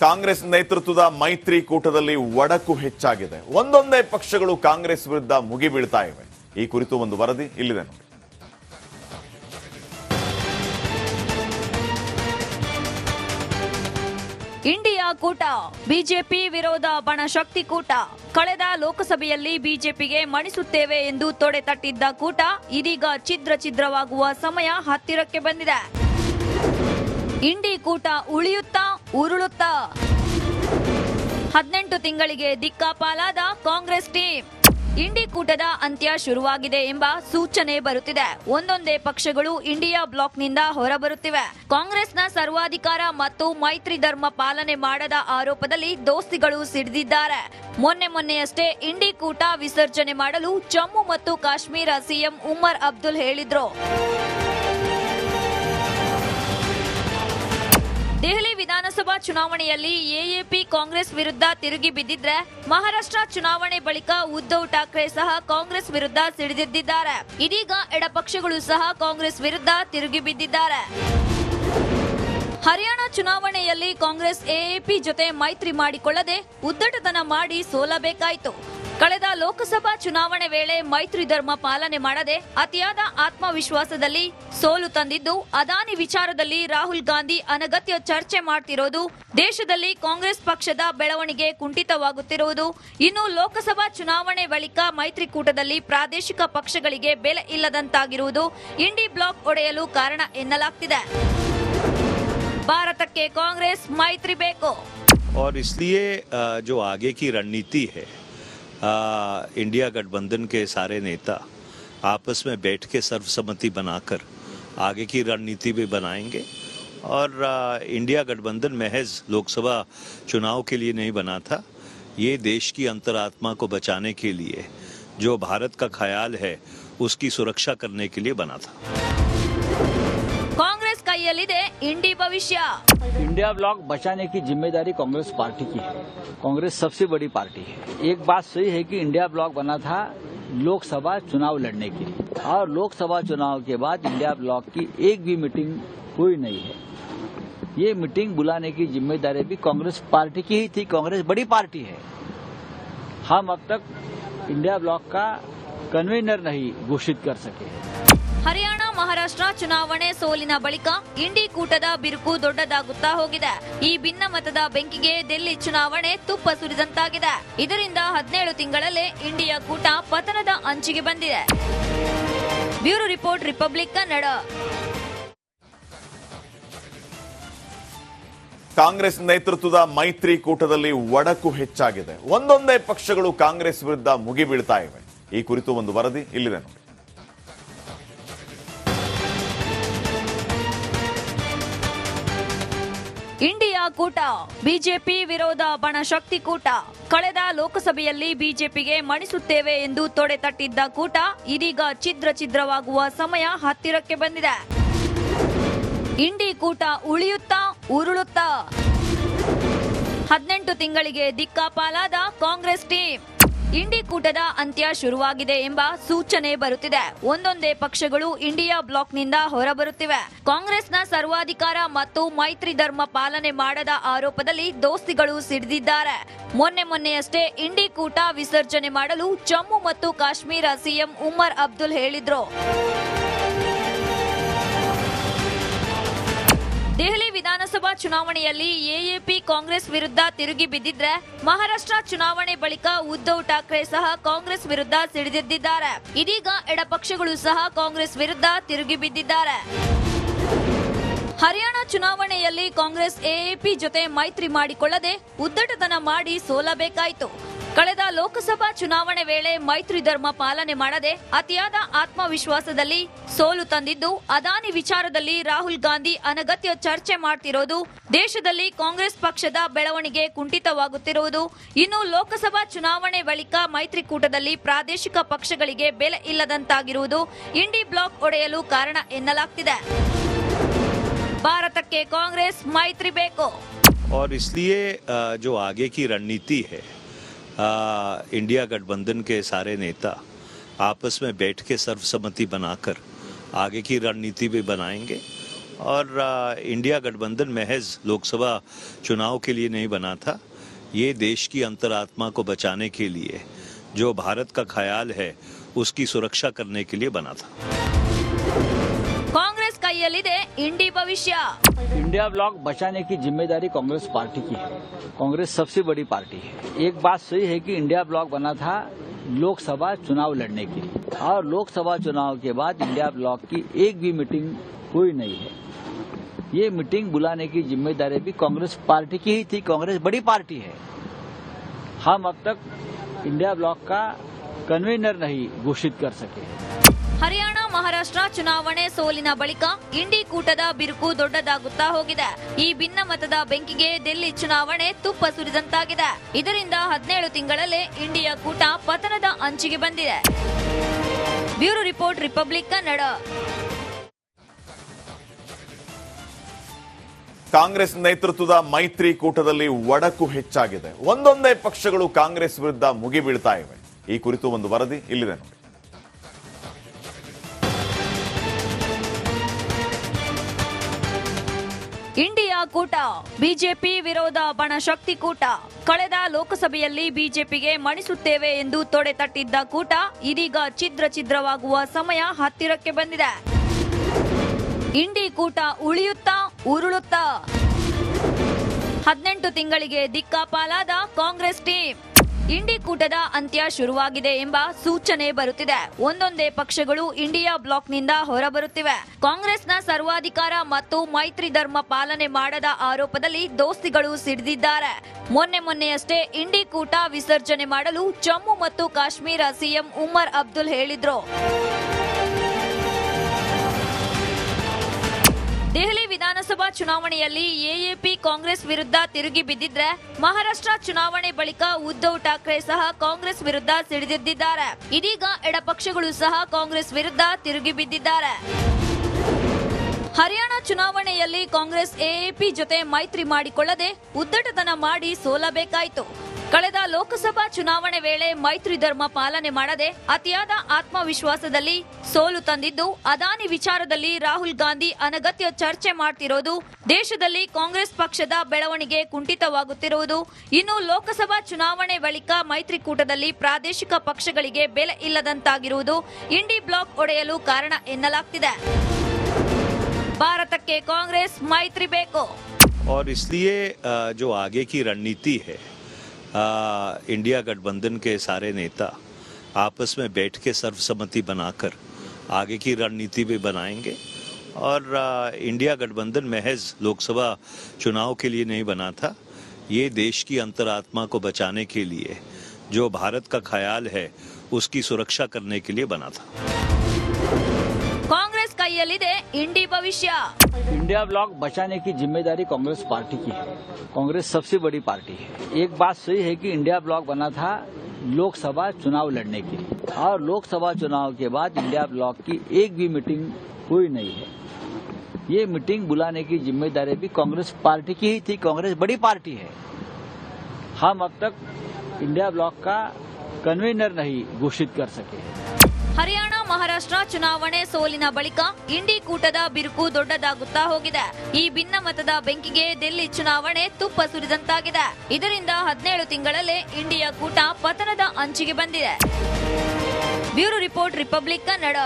ಕಾಂಗ್ರೆಸ್ ನೇತೃತ್ವದ ಮೈತ್ರಿಕೂಟದಲ್ಲಿ ಒಡಕು ಹೆಚ್ಚಾಗಿದೆ. ಒಂದೊಂದೇ ಪಕ್ಷಗಳು ಕಾಂಗ್ರೆಸ್ ವಿರುದ್ಧ ಮುಗಿಬೀಳ್ತಾ ಇವೆ. ಈ ಕುರಿತು ಒಂದು ವರದಿ ಇಲ್ಲಿದೆ ನೋಡಿ. ಇಂಡಿಯಾ ಕೂಟ, ಬಿಜೆಪಿ ವಿರೋಧ ಬಣಶಕ್ತಿ ಕೂಟ. ಕಳೆದ ಲೋಕಸಭೆಯಲ್ಲಿ ಬಿಜೆಪಿಗೆ ಮಣಿಸುತ್ತೇವೆ ಎಂದು ತೊಡೆ ತಟ್ಟಿದ್ದ ಕೂಟ ಇದೀಗ ಛಿದ್ರವಾಗುವ ಸಮಯ ಹತ್ತಿರಕ್ಕೆ ಬಂದಿದೆ. ಇಂಡಿ ಕೂಟ ಉಳಿಯುತ್ತಾ ಉರುಳುತ್ತಾ 18 ತಿಂಗಳಿಗೆ ದಿಕ್ಕಾಪಾಲಾದ ಕಾಂಗ್ರೆಸ್ ಟೀಮ್. ಇಂಡಿ ಕೂಟದ ಅಂತ್ಯ ಶುರುವಾಗಿದೆ ಎಂಬ ಸೂಚನೆ ಬರುತ್ತಿದೆ. ಒಂದೊಂದೇ ಪಕ್ಷಗಳು ಇಂಡಿಯಾ ಬ್ಲಾಕ್ನಿಂದ ಹೊರಬರುತ್ತಿವೆ. ಕಾಂಗ್ರೆಸ್ನ ಸರ್ವಾಧಿಕಾರ ಮತ್ತು ಮೈತ್ರಿ ಧರ್ಮ ಪಾಲನೆ ಮಾಡದ ಆರೋಪದಲ್ಲಿ ದೋಸ್ತಿಗಳು ಸಿಡಿದಿದ್ದಾರೆ. ಮೊನ್ನೆಯಷ್ಟೇ ಇಂಡಿ ಕೂಟ ವಿಸರ್ಜನೆ ಮಾಡಲು ಜಮ್ಮು ಮತ್ತು ಕಾಶ್ಮೀರ ಸಿಎಂ ಉಮರ್ ಅಬ್ದುಲ್ ಹೇಳಿದ್ರು. ದೆಹಲಿ ವಿಧಾನಸಭಾ ಚುನಾವಣೆಯಲ್ಲಿ ಎಎಪಿ ಕಾಂಗ್ರೆಸ್ ವಿರುದ್ಧ ತಿರುಗಿ ಬಿದ್ದಿದ್ರೆ, ಮಹಾರಾಷ್ಟ್ರ ಚುನಾವಣೆ ಬಳಿಕ ಉದ್ಧವ್ ಠಾಕ್ರೆ ಸಹ ಕಾಂಗ್ರೆಸ್ ವಿರುದ್ಧ ಸಿಡಿದೆದ್ದಿದ್ದಾರೆ. ಇದೀಗ ಎಡಪಕ್ಷಗಳು ಸಹ ಕಾಂಗ್ರೆಸ್ ವಿರುದ್ಧ ತಿರುಗಿ ಬಿದ್ದಿದ್ದಾರೆ. ಹರಿಯಾಣ ಚುನಾವಣೆಯಲ್ಲಿ ಕಾಂಗ್ರೆಸ್ ಎಎಪಿ ಜೊತೆ ಮೈತ್ರಿ ಮಾಡಿಕೊಳ್ಳದೆ ಉದ್ದಟತನ ಮಾಡಿ ಸೋಲಬೇಕಾಯಿತು. ಕಳೆದ ಲೋಕಸಭಾ ಚುನಾವಣೆ ವೇಳೆ ಮೈತ್ರಿ ಧರ್ಮ ಪಾಲನೆ ಮಾಡದೆ ಅತಿಯಾದ ಆತ್ಮವಿಶ್ವಾಸದಲ್ಲಿ ಸೋಲು ತಂದಿದ್ದು, ಅದಾನಿ ವಿಚಾರದಲ್ಲಿ ರಾಹುಲ್ ಗಾಂಧಿ ಅನಗತ್ಯ ಚರ್ಚೆ ಮಾಡ್ತಿರೋದು, ದೇಶದಲ್ಲಿ ಕಾಂಗ್ರೆಸ್ ಪಕ್ಷದ ಬೆಳವಣಿಗೆ ಕುಂಠಿತವಾಗುತ್ತಿರುವುದು, ಇನ್ನು ಲೋಕಸಭಾ ಚುನಾವಣೆ ಬಳಿಕ ಮೈತ್ರಿಕೂಟದಲ್ಲಿ ಪ್ರಾದೇಶಿಕ ಪಕ್ಷಗಳಿಗೆ ಬೆಲೆ ಇಲ್ಲದಂತಾಗಿರುವುದು ಇಂಡಿ ಬ್ಲಾಕ್ ಒಡೆಯಲು ಕಾರಣ ಎನ್ನಲಾಗ್ತಿದೆ. ಭಾರತಕ್ಕೆ ಕಾಂಗ್ರೆಸ್ ಮೈತ್ರಿ ಬೇಕು. और इसलिए जो आगे की रणनीति है, इंडिया गठबंधन के सारे नेता आपस में बैठ के सर्वसम्मति बनाकर आगे की रणनीति भी बनाएंगे. और इंडिया गठबंधन महज लोकसभा चुनाव के लिए नहीं बना था, ये देश की अंतरात्मा को बचाने के लिए, जो भारत का ख्याल है उसकी सुरक्षा करने के लिए बना था. कांग्रेस ಕೈಯಲ್ಲಿದೆ ಇಂಡಿ ಭವಿಷ್ಯ. इंडिया ब्लॉक बचाने की जिम्मेदारी कांग्रेस पार्टी की है. कांग्रेस सबसे बड़ी पार्टी है. एक बात सही है कि इंडिया ब्लॉक बना था लोकसभा चुनाव लड़ने के लिए, और लोकसभा चुनाव के बाद इंडिया ब्लॉक की एक भी मीटिंग हुई नहीं है. ये मीटिंग बुलाने की जिम्मेदारी भी कांग्रेस पार्टी की ही थी. कांग्रेस बड़ी पार्टी है. हम अब तक इंडिया ब्लॉक का कन्वीनर नहीं घोषित कर सके. ಹರಿಯಾಣ ಮಹಾರಾಷ್ಟ್ರ ಚುನಾವಣೆ ಸೋಲಿನ ಬಳಿಕ ಇಂಡಿ ಕೂಟದ ಬಿರುಕು ದೊಡ್ಡದಾಗುತ್ತಾ ಹೋಗಿದೆ. ಈ ಭಿನ್ನಮತದ ಬೆಂಕಿಗೆ ದಿಲ್ಲಿ ಚುನಾವಣೆ ತುಪ್ಪ ಸುರಿದಂತಾಗಿದೆ. ಇದರಿಂದ 17 ತಿಂಗಳಲ್ಲೇ ಇಂಡಿಯಾ ಕೂಟ ಪತನದ ಅಂಚಿಗೆ ಬಂದಿದೆ. Bureau report, republic Kannada. Congress ನೇತೃತ್ವದ ಮೈತ್ರಿಕೂಟದಲ್ಲಿ ಒಡಕು ಹೆಚ್ಚಾಗಿದೆ. ಒಂದೊಂದೇ ಪಕ್ಷಗಳು ಕಾಂಗ್ರೆಸ್ ವಿರುದ್ಧ ಮುಗಿಬೀಳ್ತಾ ಇವೆ. ಈ ಕುರಿತು ಒಂದು ವರದಿ ಇಲ್ಲಿದೆ ನೋಡಿ. ಇಂಡಿಯಾ ಕೂಟ, ಬಿಜೆಪಿ ವಿರೋಧ ಬಣಶಕ್ತಿ ಕೂಟ. ಕಳೆದ ಲೋಕಸಭೆಯಲ್ಲಿ ಬಿಜೆಪಿಗೆ ಮಣಿಸುತ್ತೇವೆ ಎಂದು ತೊಡೆ ತಟ್ಟಿದ್ದ ಕೂಟ ಇದೀಗ ಛಿದ್ರವಾಗುವ ಸಮಯ ಹತ್ತಿರಕ್ಕೆ ಬಂದಿದೆ. ಇಂಡಿ ಕೂಟ ಉಳಿಯುತ್ತಾ ಉರುಳುತ್ತಾ 18 ತಿಂಗಳಿಗೆ ದಿಕ್ಕಾಪಾಲಾದ ಕಾಂಗ್ರೆಸ್ ಟೀಮ್. ಇಂಡಿ ಕೂಟದ ಅಂತ್ಯ ಶುರುವಾಗಿದೆ ಎಂಬ ಸೂಚನೆ ಬರುತ್ತಿದೆ. ಒಂದೊಂದೇ ಪಕ್ಷಗಳು ಇಂಡಿಯಾ ಬ್ಲಾಕ್ನಿಂದ ಹೊರಬರುತ್ತಿವೆ. ಕಾಂಗ್ರೆಸ್ನ ಸರ್ವಾಧಿಕಾರ ಮತ್ತು ಮೈತ್ರಿ ಧರ್ಮ ಪಾಲನೆ ಮಾಡದ ಆರೋಪದಲ್ಲಿ ದೋಸ್ತಿಗಳು ಸಿಡಿದಿದ್ದಾರೆ. ಮೊನ್ನೆಯಷ್ಟೇ ಇಂಡಿ ಕೂಟ ವಿಸರ್ಜನೆ ಮಾಡಲು ಜಮ್ಮು ಮತ್ತು ಕಾಶ್ಮೀರ ಸಿಎಂ ಉಮರ್ ಅಬ್ದುಲ್ ಹೇಳಿದ್ರು. ದೆಹಲಿ ವಿಧಾನಸಭಾ ಚುನಾವಣೆಯಲ್ಲಿ ಎಎಪಿ ಕಾಂಗ್ರೆಸ್ ವಿರುದ್ಧ ತಿರುಗಿ ಬಿದ್ದಿದ್ರೆ, ಮಹಾರಾಷ್ಟ್ರ ಚುನಾವಣೆ ಬಳಿಕ ಉದ್ಧವ್ ಠಾಕ್ರೆ ಸಹ ಕಾಂಗ್ರೆಸ್ ವಿರುದ್ಧ ಸಿಡಿದೆದ್ದಿದ್ದಾರೆ. ಇದೀಗ ಎಡಪಕ್ಷಗಳು ಸಹ ಕಾಂಗ್ರೆಸ್ ವಿರುದ್ಧ ತಿರುಗಿ ಬಿದ್ದಿದ್ದಾರೆ. ಹರಿಯಾಣ ಚುನಾವಣೆಯಲ್ಲಿ ಕಾಂಗ್ರೆಸ್ ಎಎಪಿ ಜೊತೆ ಮೈತ್ರಿ ಮಾಡಿಕೊಳ್ಳದೆ ಉದ್ದಟತನ ಮಾಡಿ ಸೋಲಬೇಕಾಯಿತು. ಕಳೆದ ಲೋಕಸಭಾ ಚುನಾವಣೆ ವೇಳೆ ಮೈತ್ರಿ ಧರ್ಮ ಪಾಲನೆ ಮಾಡದೆ ಅತಿಯಾದ ಆತ್ಮವಿಶ್ವಾಸದಲ್ಲಿ ಸೋಲು ತಂದಿದ್ದು, ಅದಾನಿ ವಿಚಾರದಲ್ಲಿ ರಾಹುಲ್ ಗಾಂಧಿ ಅನಗತ್ಯ ಚರ್ಚೆ ಮಾಡ್ತಿರೋದು, ದೇಶದಲ್ಲಿ ಕಾಂಗ್ರೆಸ್ ಪಕ್ಷದ ಬೆಳವಣಿಗೆ ಕುಂಠಿತವಾಗುತ್ತಿರುವುದು, ಇನ್ನು ಲೋಕಸಭಾ ಚುನಾವಣೆ ಬಳಿಕ ಮೈತ್ರಿಕೂಟದಲ್ಲಿ ಪ್ರಾದೇಶಿಕ ಪಕ್ಷಗಳಿಗೆ ಬೆಲೆ ಇಲ್ಲದಂತಾಗಿರುವುದು ಇಂಡಿ ಬ್ಲಾಕ್ ಒಡೆಯಲು ಕಾರಣ ಎನ್ನಲಾಗ್ತಿದೆ. ಭಾರತಕ್ಕೆ ಕಾಂಗ್ರೆಸ್ ಮೈತ್ರಿ ಬೇಕು. और इसलिए जो आगे की रणनीति है, इंडिया गठबंधन के सारे नेता आपस में बैठ के सर्वसम्मति बनाकर आगे की रणनीति भी बनाएंगे. और इंडिया गठबंधन महज लोकसभा चुनाव के लिए नहीं बना था, ये देश की अंतरात्मा को बचाने के लिए, जो भारत का ख्याल है उसकी सुरक्षा करने के लिए बना था। ಕಾಂಗ್ರೆಸ್ ಕೈಯಲ್ಲಿದೆ ಇಂಡಿ ಭವಿಷ್ಯ. इंडिया ब्लॉक बचाने की जिम्मेदारी कांग्रेस पार्टी की है। कांग्रेस सबसे बड़ी पार्टी है। एक बात सही है कि इंडिया ब्लॉक बना था लोकसभा चुनाव लड़ने के लिए, और लोकसभा चुनाव के बाद इंडिया ब्लॉक की एक भी मीटिंग हुई नहीं है। ये मीटिंग बुलाने की जिम्मेदारी भी कांग्रेस पार्टी की ही थी। कांग्रेस बड़ी पार्टी है। हम अब तक इंडिया ब्लॉक का कन्वीनर नहीं घोषित कर सके। ಹರಿಯಾಣ ಮಹಾರಾಷ್ಟ್ರ ಚುನಾವಣೆ ಸೋಲಿನ ಬಳಿಕ ಇಂಡಿ ಕೂಟದ ಬಿರುಕು ದೊಡ್ಡದಾಗುತ್ತಾ ಹೋಗಿದೆ. ಈ ಭಿನ್ನಮತದ ಬೆಂಕಿಗೆ ದಿಲ್ಲಿ ಚುನಾವಣೆ ತುಪ್ಪ ಸುರಿದಂತಾಗಿದೆ. ಇದರಿಂದ 17 ತಿಂಗಳಲ್ಲೇ ಇಂಡಿಯಾ ಕೂಟ ಪತನದ ಅಂಚಿಗೆ ಬಂದಿದೆ. Bureau report, republic Kannada. Congress ನೇತೃತ್ವದ ಮೈತ್ರಿ ಕೂಟದಲ್ಲಿ ಒಡಕು ಹೆಚ್ಚಾಗಿದೆ. ಒಂದೊಂದೇ ಪಕ್ಷಗಳು ಕಾಂಗ್ರೆಸ್ ವಿರುದ್ಧ ಮುಗಿಬೀಳ್ತಾ ಇವೆ. ಈ ಕುರಿತು ಒಂದು ವರದಿ ಇಲ್ಲಿದೆ ನೋಡಿ. ಇಂಡಿಯಾ ಕೂಟ, ಬಿಜೆಪಿ ವಿರೋಧ ಬಣಶಕ್ತಿ ಕೂಟ. ಕಳೆದ ಲೋಕಸಭೆಯಲ್ಲಿ ಬಿಜೆಪಿಗೆ ಮಣಿಸುತ್ತೇವೆ ಎಂದು ತೊಡೆ ತಟ್ಟಿದ್ದ ಕೂಟ ಇದೀಗ ಛಿದ್ರವಾಗುವ ಸಮಯ ಹತ್ತಿರಕ್ಕೆ ಬಂದಿದೆ. ಇಂಡಿ ಕೂಟ ಉಳಿಯುತ್ತಾ ಉರುಳುತ್ತಾ 18 ತಿಂಗಳಿಗೆ ದಿಕ್ಕಾಪಾಲಾದ ಕಾಂಗ್ರೆಸ್ ಟೀಮ್. ಇಂಡಿ ಕೂಟದ ಅಂತ್ಯ ಶುರುವಾಗಿದೆ ಎಂಬ ಸೂಚನೆ ಬರುತ್ತಿದೆ. ಒಂದೊಂದೇ ಪಕ್ಷಗಳು ಇಂಡಿಯಾ ಬ್ಲಾಕ್ನಿಂದ ಹೊರಬರುತ್ತಿವೆ. ಕಾಂಗ್ರೆಸ್ನ ಸರ್ವಾಧಿಕಾರ ಮತ್ತು ಮೈತ್ರಿ ಧರ್ಮ ಪಾಲನೆ ಮಾಡದ ಆರೋಪದಲ್ಲಿ ದೋಸ್ತಿಗಳು ಸಿಡಿದಿದ್ದಾರೆ. ಮೊನ್ನೆಯಷ್ಟೇ ಇಂಡಿ ಕೂಟ ವಿಸರ್ಜನೆ ಮಾಡಲು ಜಮ್ಮು ಮತ್ತು ಕಾಶ್ಮೀರ ಸಿಎಂ ಉಮರ್ ಅಬ್ದುಲ್ ಹೇಳಿದ್ರು. ದೆಹಲಿ ವಿಧಾನಸಭಾ ಚುನಾವಣೆಯಲ್ಲಿ ಎಎಪಿ ಕಾಂಗ್ರೆಸ್ ವಿರುದ್ಧ ತಿರುಗಿ ಬಿದ್ದಿದ್ರೆ, ಮಹಾರಾಷ್ಟ್ರ ಚುನಾವಣೆ ಬಳಿಕ ಉದ್ಧವ್ ಠಾಕ್ರೆ ಸಹ ಕಾಂಗ್ರೆಸ್ ವಿರುದ್ಧ ಸಿಡಿದೆದ್ದಿದ್ದಾರೆ. ಇದೀಗ ಎಡಪಕ್ಷಗಳು ಸಹ ಕಾಂಗ್ರೆಸ್ ವಿರುದ್ಧ ತಿರುಗಿ ಬಿದ್ದಿದ್ದಾರೆ. ಹರಿಯಾಣ ಚುನಾವಣೆಯಲ್ಲಿ ಕಾಂಗ್ರೆಸ್ ಎಎಪಿ ಜೊತೆ ಮೈತ್ರಿ ಮಾಡಿಕೊಳ್ಳದೆ ಉದ್ದಟತನ ಮಾಡಿ ಸೋಲಬೇಕಾಯಿತು. ಕಳೆದ ಲೋಕಸಭಾ ಚುನಾವಣೆ ವೇಳೆ ಮೈತ್ರಿ ಧರ್ಮ ಪಾಲನೆ ಮಾಡದೆ ಅತಿಯಾದ ಆತ್ಮವಿಶ್ವಾಸದಲ್ಲಿ ಸೋಲು ತಂದಿದ್ದು, ಅದಾನಿ ವಿಚಾರದಲ್ಲಿ ರಾಹುಲ್ ಗಾಂಧಿ ಅನಗತ್ಯ ಚರ್ಚೆ ಮಾಡ್ತಿರೋದು, ದೇಶದಲ್ಲಿ ಕಾಂಗ್ರೆಸ್ ಪಕ್ಷದ ಬೆಳವಣಿಗೆ ಕುಂಠಿತವಾಗುತ್ತಿರುವುದು, ಇನ್ನು ಲೋಕಸಭಾ ಚುನಾವಣೆ ಬಳಿಕ ಮೈತ್ರಿಕೂಟದಲ್ಲಿ ಪ್ರಾದೇಶಿಕ ಪಕ್ಷಗಳಿಗೆ ಬೆಲೆ ಇಲ್ಲದಂತಾಗಿರುವುದು ಇಂಡಿ ಬ್ಲಾಕ್ ಒಡೆಯಲು ಕಾರಣ ಎನ್ನಲಾಗ್ತಿದೆ. ಭಾರತಕ್ಕೆ ಕಾಂಗ್ರೆಸ್ ಮೈತ್ರಿ ಬೇಕು. और इसलिए जो आगे की रणनीति है, इंडिया गठबंधन के सारे नेता आपस में बैठ के सर्वसम्मति बनाकर आगे की रणनीति भी बनाएंगे। और इंडिया गठबंधन महज लोकसभा चुनाव के लिए नहीं बना था, ये देश की अंतरात्मा को बचाने के लिए, जो भारत का ख्याल है उसकी सुरक्षा करने के लिए बना था। ಕಾಂಗ್ರೆಸ್ ಕೈಯಲ್ಲಿದೆ ಇಂಡಿ ಭವಿಷ್ಯ. इंडिया ब्लॉक बचाने की जिम्मेदारी कांग्रेस पार्टी की है। कांग्रेस सबसे बड़ी पार्टी है। एक बात सही है कि इंडिया ब्लॉक बना था लोकसभा चुनाव लड़ने के लिए, और लोकसभा चुनाव के बाद इंडिया ब्लॉक की एक भी मीटिंग हुई नहीं है। ये मीटिंग बुलाने की जिम्मेदारी भी कांग्रेस पार्टी की ही थी। कांग्रेस बड़ी पार्टी है। हम अब तक इंडिया ब्लॉक का कन्वीनर नहीं घोषित कर सके। ಹರಿಯಾಣ ಮಹಾರಾಷ್ಟ್ರ ಚುನಾವಣೆ ಸೋಲಿನ ಬಳಿಕ ಇಂಡಿ ಕೂಟದ ಬಿರುಕು ದೊಡ್ಡದಾಗುತ್ತಾ ಹೋಗಿದೆ. ಈ ಭಿನ್ನಮತದ ಬೆಂಕಿಗೆ ದಿಲ್ಲಿ ಚುನಾವಣೆ ತುಪ್ಪ ಸುರಿದಂತಾಗಿದೆ. ಇದರಿಂದ 17 ತಿಂಗಳಲ್ಲೇ ಇಂಡಿಯಾ ಕೂಟ ಪತನದ ಅಂಚಿಗೆ ಬಂದಿದೆ. Bureau report, republic Kannada.